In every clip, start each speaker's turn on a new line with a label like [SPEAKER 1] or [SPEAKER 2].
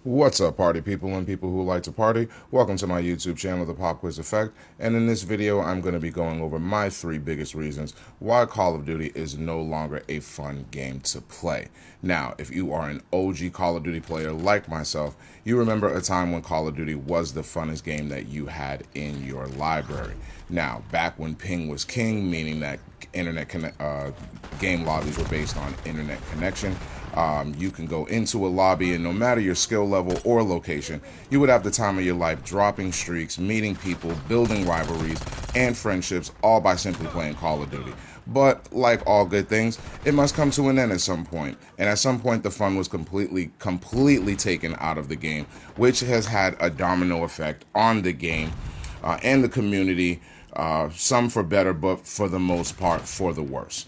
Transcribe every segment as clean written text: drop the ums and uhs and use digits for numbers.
[SPEAKER 1] What's up, party people and people who like to party? Welcome to my YouTube channel, The Pop Quiz Effect, and in this video I'm going to be going over my 3 biggest reasons why Call of Duty is no longer a fun game to play. Now, if you are an OG Call of Duty player like myself, you remember a time when Call of Duty was the funnest game that you had in your library. Now, back when ping was king, meaning that game lobbies were based on internet connection, you can go into a lobby and no matter your skill level or location, you would have the time of your life dropping streaks, meeting people, building rivalries and friendships, all by simply playing Call of Duty. But like all good things, it must come to an end at some point. And at some point, the fun was completely taken out of the game, which has had a domino effect on the game and the community, some for better, but for the most part, for the worse.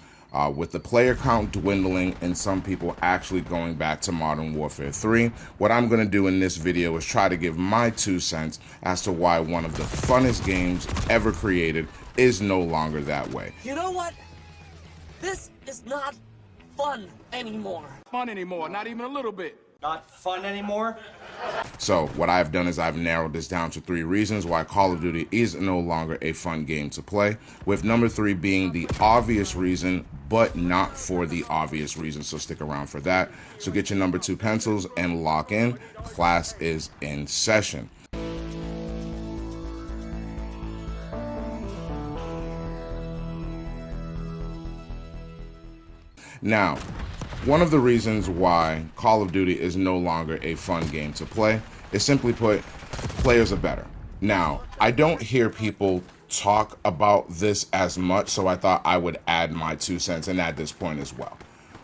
[SPEAKER 1] With the player count dwindling and some people actually going back to Modern Warfare 3, what I'm going to do in this video is try to give my 2 cents as to why one of the funnest games ever created is no longer that way.
[SPEAKER 2] You know what? This is not fun anymore.
[SPEAKER 3] Fun anymore, not even a little bit.
[SPEAKER 4] Not fun anymore?
[SPEAKER 1] So what I've done is I've narrowed this down to 3 reasons why Call of Duty is no longer a fun game to play, with number 3 being the obvious reason, but not for the obvious reason, so stick around for that. So get your number 2 pencils and lock in. Class is in session. Now, one of the reasons why Call of Duty is no longer a fun game to play is, simply put, players are better. Now, I don't hear people talk about this as much, so I thought I would add my 2 cents and add this point as well.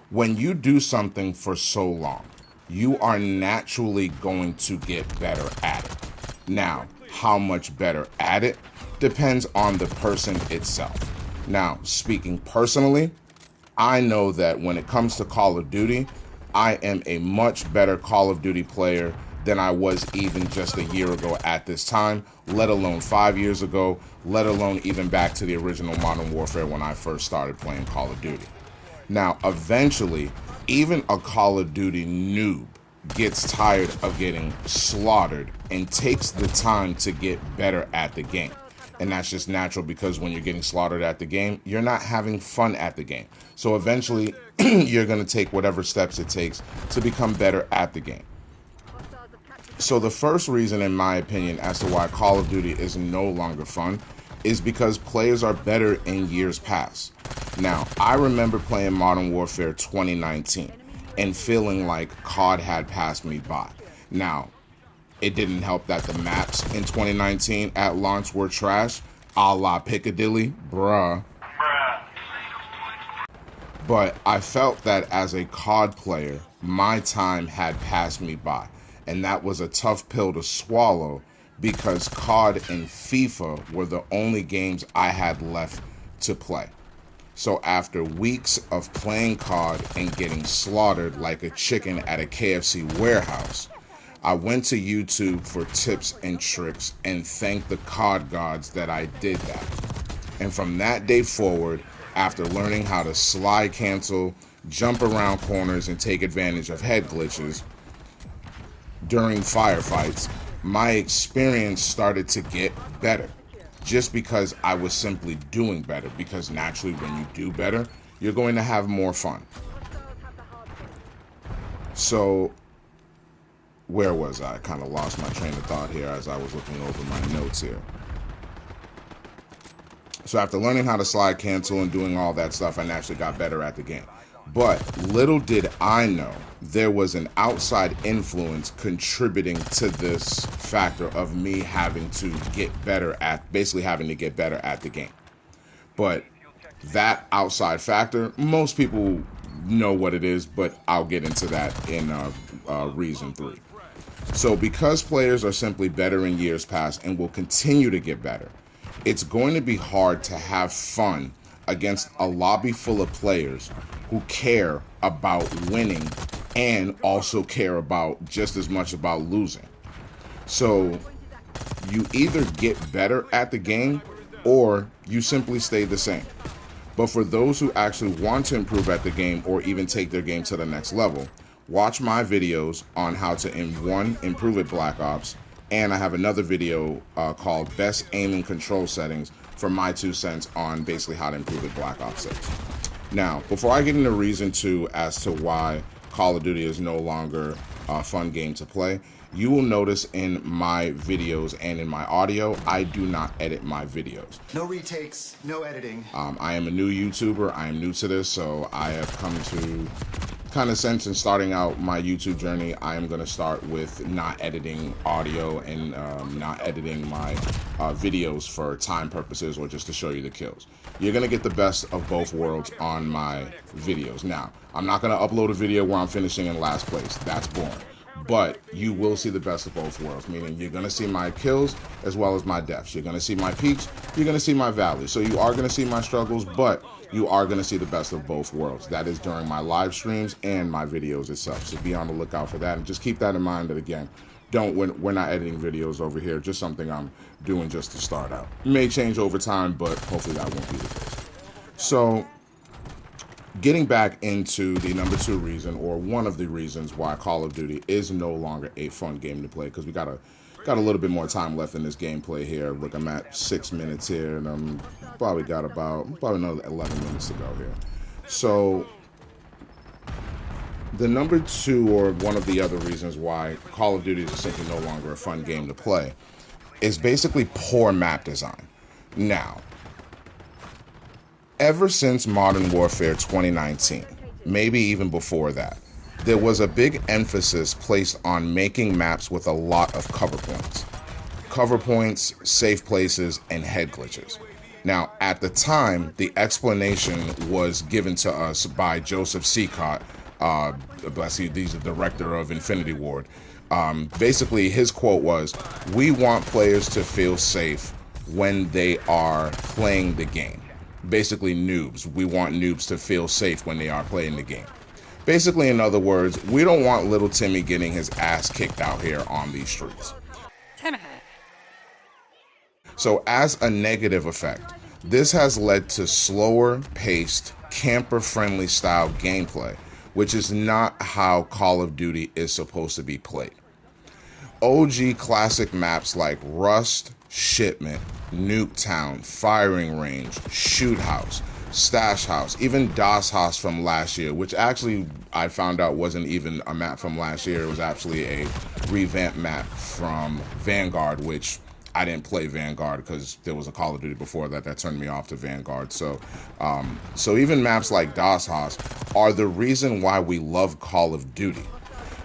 [SPEAKER 1] When you do something for so long, you are naturally going to get better at it. Now, how much better at it depends on the person itself. Now, speaking personally, I know that when it comes to Call of Duty, I am a much better Call of Duty player than I was even just a year ago at this time, let alone 5 years ago, let alone even back to the original Modern Warfare when I first started playing Call of Duty. Now, eventually, even a Call of Duty noob gets tired of getting slaughtered and takes the time to get better at the game. And that's just natural, because when you're getting slaughtered at the game, you're not having fun at the game. So eventually, you're going to take whatever steps it takes to become better at the game. So the first reason, in my opinion, as to why Call of Duty is no longer fun is because players are better in years past. Now, I remember playing Modern Warfare 2019 and feeling like COD had passed me by. Now, it didn't help that the maps in 2019 at launch were trash, a la Piccadilly, bruh. But I felt that as a COD player, my time had passed me by. And that was a tough pill to swallow, because COD and FIFA were the only games I had left to play. So after weeks of playing COD and getting slaughtered like a chicken at a KFC warehouse, I went to YouTube for tips and tricks and thanked the COD gods that I did that. And from that day forward, after learning how to slide cancel, jump around corners, and take advantage of head glitches during firefights, my experience started to get better. Just because I was simply doing better, because naturally when you do better, you're going to have more fun. So, where was I? Kind of lost my train of thought here as I was looking over my notes here. So after learning how to slide cancel and doing all that stuff, I naturally got better at the game. But little did I know there was an outside influence contributing to this factor of me having to get better at, basically having to get better at the game. But that outside factor, most people know what it is, but I'll get into that in reason 3. So because players are simply better in years past and will continue to get better, it's going to be hard to have fun against a lobby full of players who care about winning and also care about just as much about losing. So you either get better at the game or you simply stay the same. But for those who actually want to improve at the game or even take their game to the next level, watch my videos on how to, improve at Black Ops, and I have another video called Best Aim and Control Settings for my 2 cents on basically how to improve at Black Ops 6. Now, before I get into reason 2 as to why Call of Duty is no longer a fun game to play, you will notice in my videos and in my audio, I do not edit my videos.
[SPEAKER 4] No retakes, no editing.
[SPEAKER 1] I am a new YouTuber. I am new to this, so I have come to kind of sense in starting out my YouTube journey, I am going to start with not editing audio and not editing my videos for time purposes or just to show you the kills. You're going to get the best of both worlds on my videos. Now, I'm not going to upload a video where I'm finishing in last place. That's boring. But you will see the best of both worlds, meaning you're going to see my kills as well as my deaths. You're going to see my peaks, you're going to see my valleys. So you are going to see my struggles, but you are going to see the best of both worlds. That is during my live streams and my videos itself. So be on the lookout for that. And just keep that in mind that, again, we're not editing videos over here, just something I'm doing just to start out. It may change over time, but hopefully that won't be the case. So getting back into the number 2 reason, or one of the reasons why Call of Duty is no longer a fun game to play, because we got a little bit more time left in this gameplay here. Look, I'm at 6 minutes here, and I'm probably got probably another 11 minutes to go here. So the number 2, or one of the other reasons why Call of Duty is essentially no longer a fun game to play, is basically poor map design. Now, ever since Modern Warfare 2019, maybe even before that, there was a big emphasis placed on making maps with a lot of cover points. Cover points, safe places, and head glitches. Now, at the time, the explanation was given to us by Joseph Seacott, he's the director of Infinity Ward. Basically, his quote was, "We want players to feel safe when they are playing the game." Basically, noobs. We want noobs to feel safe when they are playing the game. Basically, in other words, we don't want little Timmy getting his ass kicked out here on these streets. So as a negative effect, this has led to slower paced, camper-friendly style gameplay, which is not how Call of Duty is supposed to be played. OG classic maps like Rust, Shipment, Nuketown, Firing Range, Shoot House, Stash House, even Das Haus from last year, which actually I found out wasn't even a map from last year. It was actually a revamped map from Vanguard, which I didn't play Vanguard because there was a Call of Duty before that turned me off to Vanguard. So even maps like Das Haus are the reason why we love Call of Duty.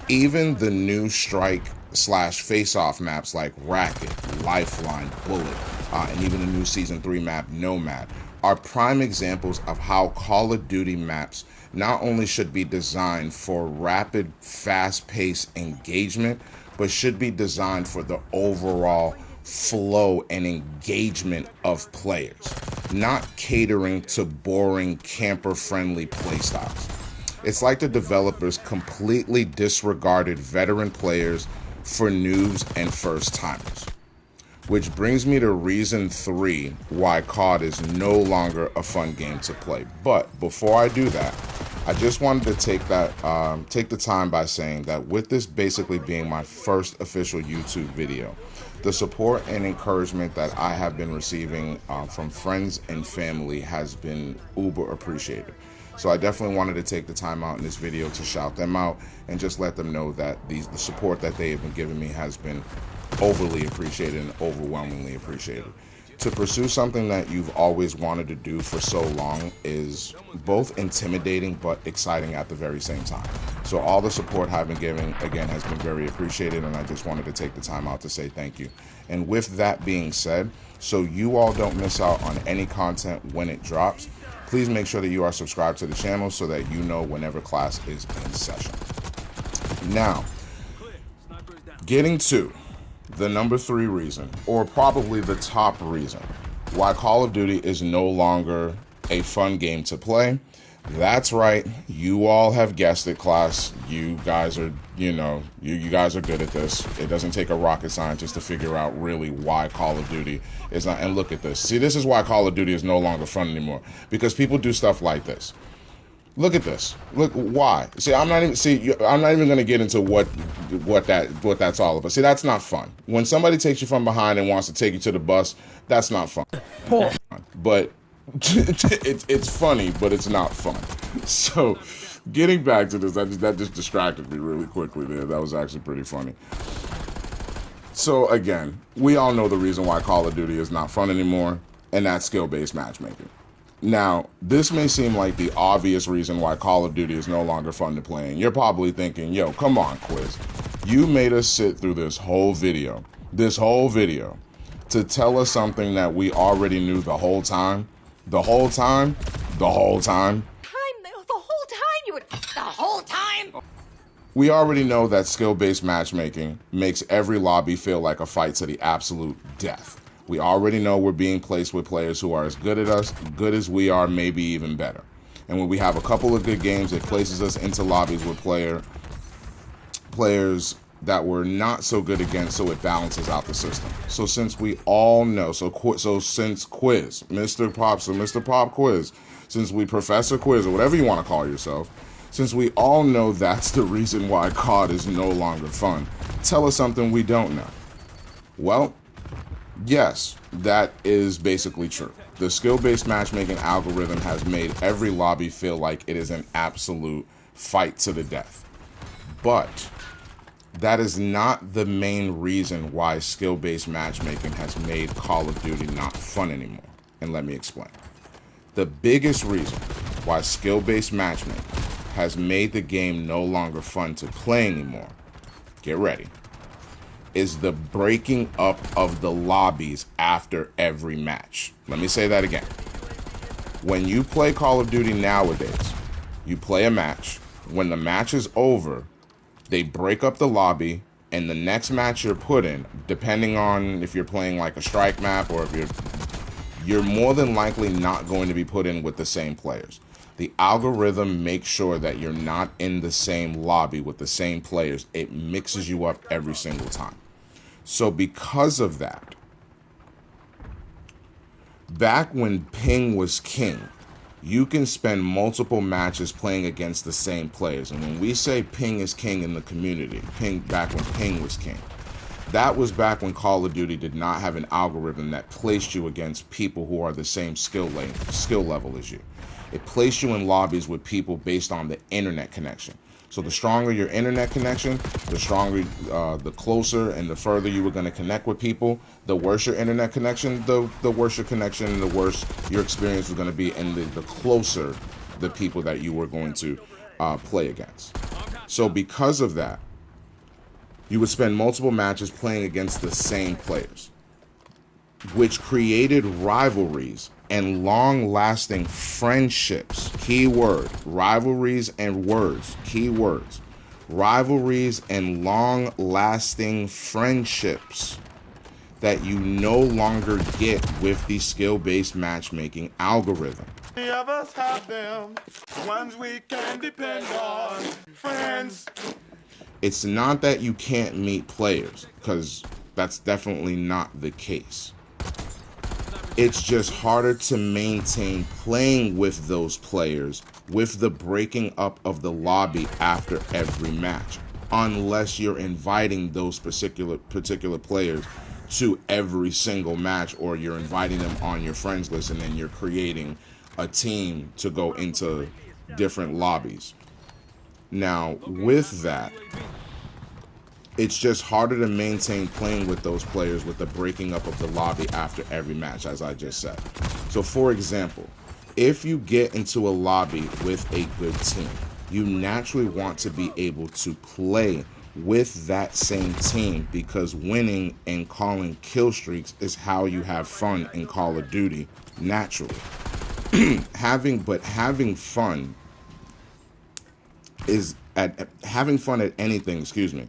[SPEAKER 1] Even the new Strike / face-off maps like Racket, Lifeline, Bullet, and even the new Season 3 map, Nomad, are prime examples of how Call of Duty maps not only should be designed for rapid, fast-paced engagement, but should be designed for the overall flow and engagement of players, not catering to boring, camper-friendly playstyles. It's like the developers completely disregarded veteran players for noobs and first-timers. Which brings me to reason 3 why COD is no longer a fun game to play. But before I do that, I just wanted to take the time by saying that with this basically being my first official YouTube video, the support and encouragement that I have been receiving from friends and family has been uber appreciated. So I definitely wanted to take the time out in this video to shout them out and just let them know that the support that they have been giving me has been overly appreciated and overwhelmingly appreciated. To pursue something that you've always wanted to do for so long is both intimidating but exciting at the very same time. So all the support I've been giving, again, has been very appreciated, and I just wanted to take the time out to say thank you. And with that being said, so you all don't miss out on any content when it drops, please make sure that you are subscribed to the channel so that you know whenever class is in session. Now, getting to the number 3 reason, or probably the top reason, why Call of Duty is no longer a fun game to play. That's right, you all have guessed it, class. You guys are, you guys are good at this. It doesn't take a rocket scientist to figure out really why Call of Duty is not. And look at this. See, this is why Call of Duty is no longer fun anymore, because people do stuff like this. Look at this. Look why. See, I'm not even going to get into what that's all about. See, that's not fun. When somebody takes you from behind and wants to take you to the bus, that's not fun. But it's funny, but it's not fun. So, getting back to this, that just distracted me really quickly there. That was actually pretty funny. So again, we all know the reason why Call of Duty is not fun anymore, and that's skill-based matchmaking. Now, this may seem like the obvious reason why Call of Duty is no longer fun to play, and you're probably thinking, yo, come on, Quiz. You made us sit through this whole video, to tell us something that we already knew the whole time. The whole time? The whole time?
[SPEAKER 2] The whole time?
[SPEAKER 1] We already know that skill-based matchmaking makes every lobby feel like a fight to the absolute death. We already know we're being placed with players who are as good as we are, maybe even better. And when we have a couple of good games, it places us into lobbies with players that we're not so good against, so it balances out the system. So since we all know, since Quiz, Mr. Pop Quiz, since we Professor Quiz, or whatever you want to call yourself, since we all know that's the reason why COD is no longer fun, tell us something we don't know. Well, yes, that is basically true. The skill-based matchmaking algorithm has made every lobby feel like it is an absolute fight to the death. But that is not the main reason why skill-based matchmaking has made Call of Duty not fun anymore. And let me explain. The biggest reason why skill-based matchmaking has made the game no longer fun to play anymore, get ready, is the breaking up of the lobbies after every match. Let me say that again. When you play Call of Duty nowadays, you play a match. When the match is over, they break up the lobby, and the next match you're put in, depending on if you're playing like a strike map or if you're more than likely not going to be put in with the same players. The algorithm makes sure that you're not in the same lobby with the same players. It mixes you up every single time. So because of that, back when ping was king, you can spend multiple matches playing against the same players. And when we say ping is king in the community, back when ping was king, that was back when Call of Duty did not have an algorithm that placed you against people who are the same skill level as you. It placed you in lobbies with people based on the internet connection. So the stronger your internet connection, the stronger, the closer and the further you were going to connect with people. The worse your internet connection, the worse your connection, and the worse your experience was going to be, and the closer the people that you were going to play against. So because of that, you would spend multiple matches playing against the same players, which created rivalries and long-lasting friendships. Keyword, rivalries and words, keywords. Rivalries and long-lasting friendships that you no longer get with the skill-based matchmaking algorithm.
[SPEAKER 5] Many of us have them, ones we can depend on, friends.
[SPEAKER 1] It's not that you can't meet players, because that's definitely not the case. It's just harder to maintain playing with those players with the breaking up of the lobby after every match, unless you're inviting those particular players to every single match, or you're inviting them on your friends list and then you're creating a team to go into different lobbies. Now, with that, it's just harder to maintain playing with those players with the breaking up of the lobby after every match, as I just said. So, for example, if you get into a lobby with a good team, you naturally want to be able to play with that same team, because winning and calling kill streaks is how you have fun in Call of Duty naturally. having fun at anything,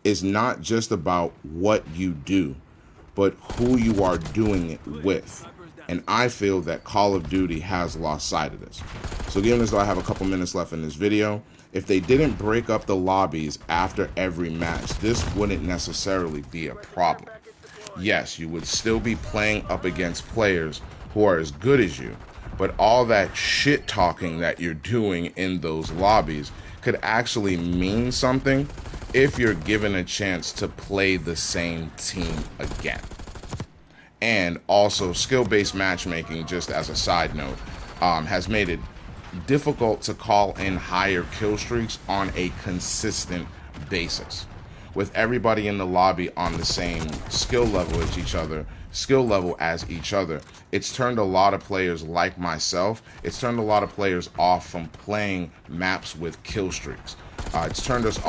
[SPEAKER 1] is not just about what you do, but who you are doing it with. And I feel that Call of Duty has lost sight of this. So given as though I have a couple minutes left in this video, if they didn't break up the lobbies after every match, this wouldn't necessarily be a problem. Yes, you would still be playing up against players who are as good as you, but all that shit talking that you're doing in those lobbies could actually mean something if you're given a chance to play the same team again. And also, skill-based matchmaking, just as a side note, has made it difficult to call in higher kill streaks on a consistent basis. With everybody in the lobby on the same skill level as each other, it's turned a lot of players like myself, it's turned a lot of players off from playing maps with kill streaks. It's turned us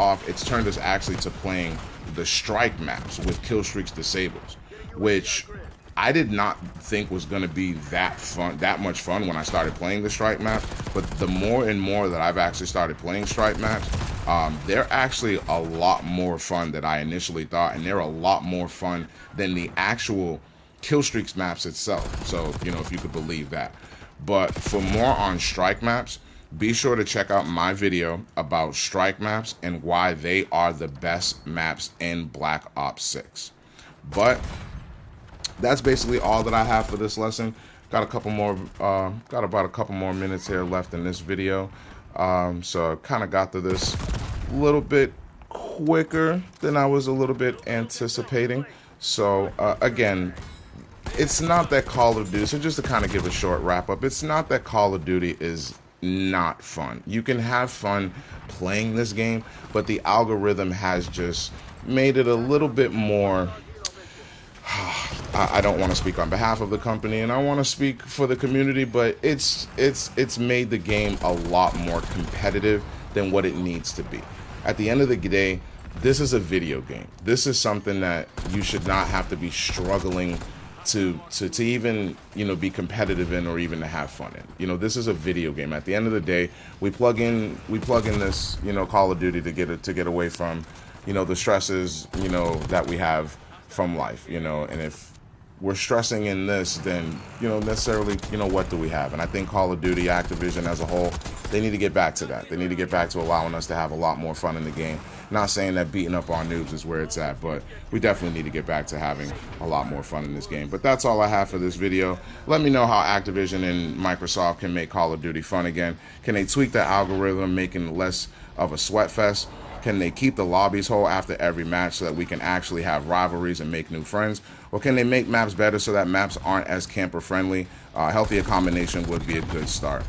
[SPEAKER 1] actually to playing the strike maps with kill streaks disabled, which I did not think was going to be that much fun when I started playing the strike map. But the more and more that I've actually started playing strike maps, they're actually a lot more fun than I initially thought, and they're a lot more fun than the actual kill streaks maps itself. So, you know, if you could believe that. But for more on strike maps, be sure to check out my video about strike maps and why they are the best maps in Black Ops 6. But that's basically all that I have for this lesson. Got about a couple more minutes here left in this video. So I kind of got to this a little bit quicker than I was a little bit anticipating. So again, it's not that Call of Duty, so just to kind of give a short wrap up, it's not that Call of Duty is not fun. You can have fun playing this game, but the algorithm has just made it a little bit more, I don't want to speak on behalf of the company and I want to speak for the community, but it's made the game a lot more competitive than what it needs to be. At the end of the day, this is a video game. This is something that you should not have to be struggling to even, you know, be competitive in or even to have fun in. You know, this is a video game. At the end of the day, we plug in this, you know, Call of Duty to get away from, you know, the stresses, you know, that we have from life, you know. And if we're stressing in this, then, you know, necessarily, you know, what do we have? And I think Call of Duty, Activision as a whole, they need to get back to that. They need to get back to allowing us to have a lot more fun in the game. Not saying that beating up our noobs is where it's at, but we definitely need to get back to having a lot more fun in this game. But that's all I have for this video. Let me know how Activision and Microsoft can make Call of Duty fun again. Can they tweak the algorithm, making it less of a sweat fest? Can they keep the lobbies whole after every match so that we can actually have rivalries and make new friends? Or can they make maps better so that maps aren't as camper friendly? A healthier combination would be a good start.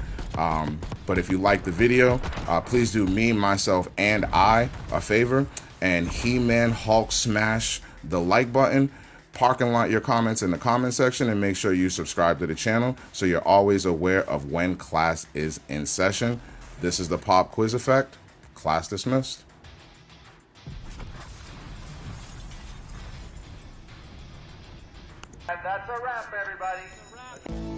[SPEAKER 1] But if you like the video, please do me, myself, and I a favor and He-Man Hulk smash the like button. Parking lot your comments in the comment section and make sure you subscribe to the channel so you're always aware of when class is in session. This is the Pop Quiz Effect. Class dismissed.
[SPEAKER 5] And that's a wrap, everybody.